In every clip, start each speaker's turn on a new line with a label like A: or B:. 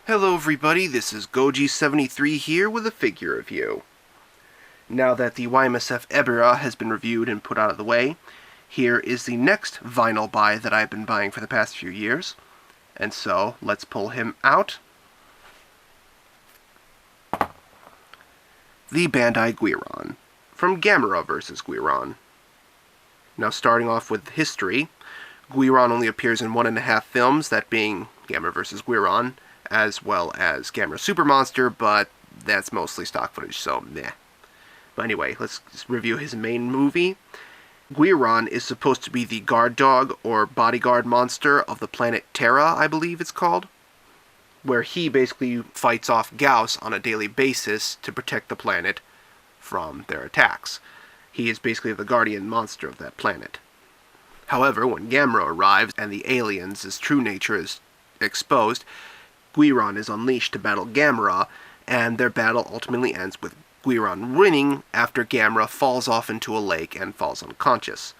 A: Hello everybody, this is Goji73 here with a figure review. Now that the YMSF Ebera has been reviewed and put out of the way, here is the next vinyl buy that I've been buying for the past few years. And so, let's pull him out. The Bandai Guiron, from Gamera vs. Guiron. Now starting off with history, Guiron only appears in 1.5 films, that being Gamera vs. Guiron, as well as Gamera Super Monster, but that's mostly stock footage, so meh. But anyway, let's review his main movie. Guiron is supposed to be the guard dog or bodyguard monster of the planet Terra, I believe it's called, where he basically fights off Gauss on a daily basis to protect the planet from their attacks. He is basically the guardian monster of that planet. However, when Gamera arrives and the aliens' true nature is exposed, Guiron is unleashed to battle Gamera, and their battle ultimately ends with Guiron winning after Gamera falls off into a lake and falls unconscious.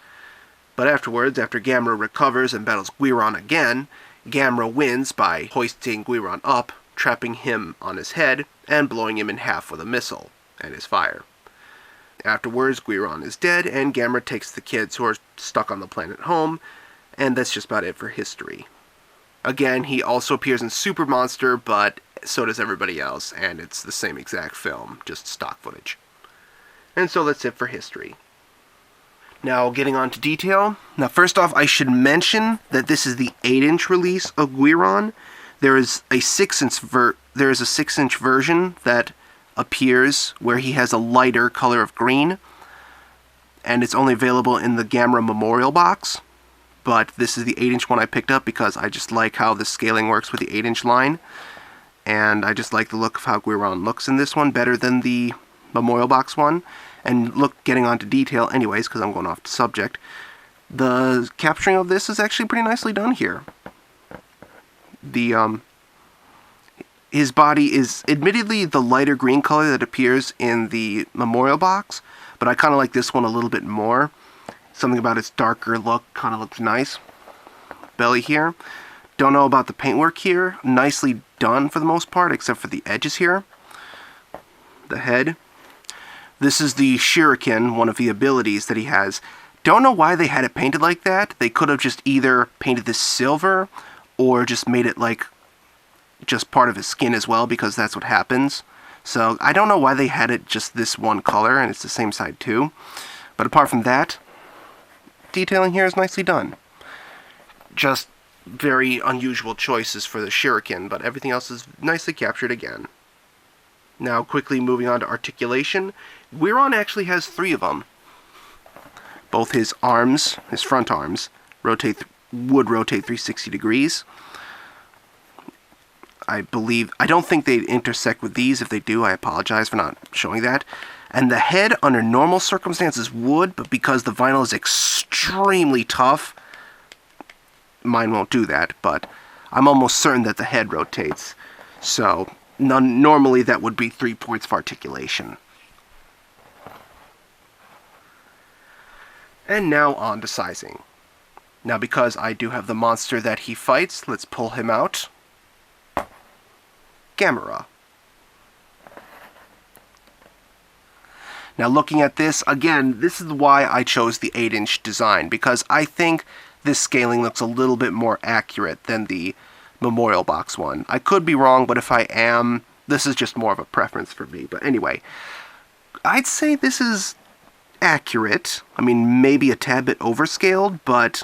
A: But afterwards, after Gamera recovers and battles Guiron again, Gamera wins by hoisting Guiron up, trapping him on his head, and blowing him in half with a missile and his fire. Afterwards, Guiron is dead, and Gamera takes the kids who are stuck on the planet home, and that's just about it for history. Again, he also appears in Super Monster, but so does everybody else, and it's the same exact film, just stock footage. And so that's it for history. Now, getting on to detail. Now, first off, I should mention that this is the 8-inch release of Guiron. There is a 6-inch version that appears where he has a lighter color of green, and it's only available in the Gamera Memorial box. But this is the 8-inch one I picked up because I just like how the scaling works with the 8-inch line. And I just like the look of how Guiron looks in this one better than the Memorial Box one. And look, getting on to detail anyways, because I'm going off the subject, the capturing of this is actually pretty nicely done here. His body is admittedly the lighter green color that appears in the Memorial Box, but I kind of like this one a little bit more. Something about its darker look kind of looks nice. Belly here. Don't know about the paintwork here. Nicely done for the most part, except for the edges here. The head. This is the Shuriken, one of the abilities that he has. Don't know why they had it painted like that. They could have just either painted this silver or just made it like just part of his skin as well, because that's what happens. So I don't know why they had it just this one color, and it's the same side too. But apart from that, detailing here is nicely done. Just very unusual choices for the Shuriken, but everything else is nicely captured again. Now, quickly moving on to articulation. Guiron actually has 3 of them. Both his arms, his front arms, would rotate 360 degrees. I don't think they intersect with these. If they do, I apologize for not showing that. And the head, under normal circumstances, would, but because the vinyl is extremely tough, mine won't do that, but I'm almost certain that the head rotates. So, normally that would be 3 points of articulation. And now on to sizing. Now, because I do have the monster that he fights, let's pull him out. Gamera. Now, looking at this, again, this is why I chose the 8-inch design, because I think this scaling looks a little bit more accurate than the Memorial Box one. I could be wrong, but if I am, this is just more of a preference for me. But anyway, I'd say this is accurate. I mean, maybe a tad bit overscaled, but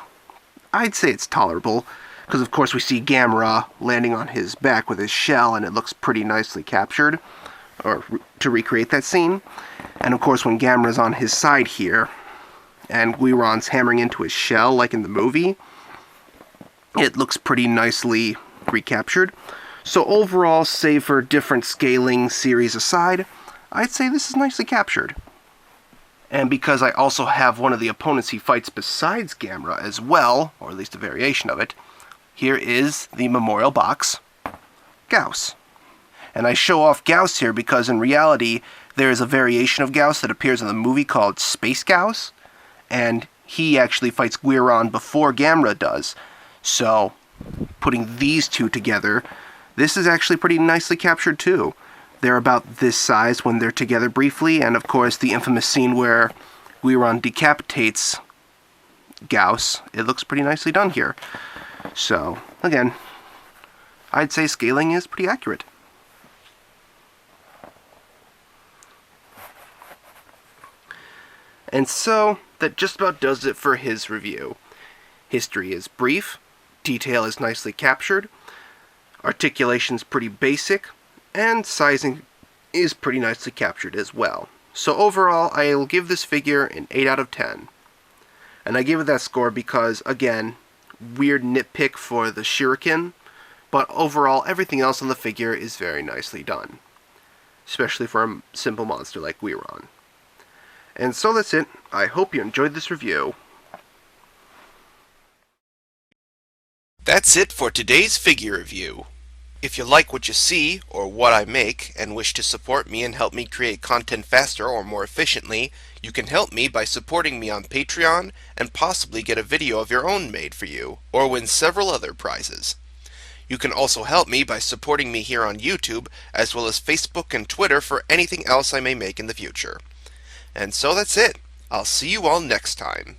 A: I'd say it's tolerable. Because, of course, we see Gamera landing on his back with his shell, and it looks pretty nicely captured, or to recreate that scene. And, of course, when Gamera's on his side here, and Guiron's hammering into his shell, like in the movie, it looks pretty nicely recaptured. So overall, save for different scaling series aside, I'd say this is nicely captured. And because I also have one of the opponents he fights besides Gamera as well, or at least a variation of it, here is the Memorial Box, Gauss. And I show off Gauss here because in reality, there is a variation of Gauss that appears in the movie called Space Gauss, and he actually fights Guiron before Gamera does. So, putting these two together, This is actually pretty nicely captured too. They're about this size when they're together briefly, and of course the infamous scene where Guiron decapitates Gauss. It looks pretty nicely done here. So, again, I'd say scaling is pretty accurate. And so, that just about does it for his review. History is brief, detail is nicely captured, articulation's pretty basic, and sizing is pretty nicely captured as well. So overall, I'll give this figure an 8 out of 10. And I give it that score because, again, weird nitpick for the shuriken, but overall, everything else on the figure is very nicely done. Especially for a simple monster like Guiron. And so that's it. I hope you enjoyed this review. That's it for today's figure review. If you like what you see, or what I make, and wish to support me and help me create content faster or more efficiently, you can help me by supporting me on Patreon, and possibly get a video of your own made for you, or win several other prizes. You can also help me by supporting me here on YouTube, as well as Facebook and Twitter for anything else I may make in the future. And so that's it. I'll see you all next time.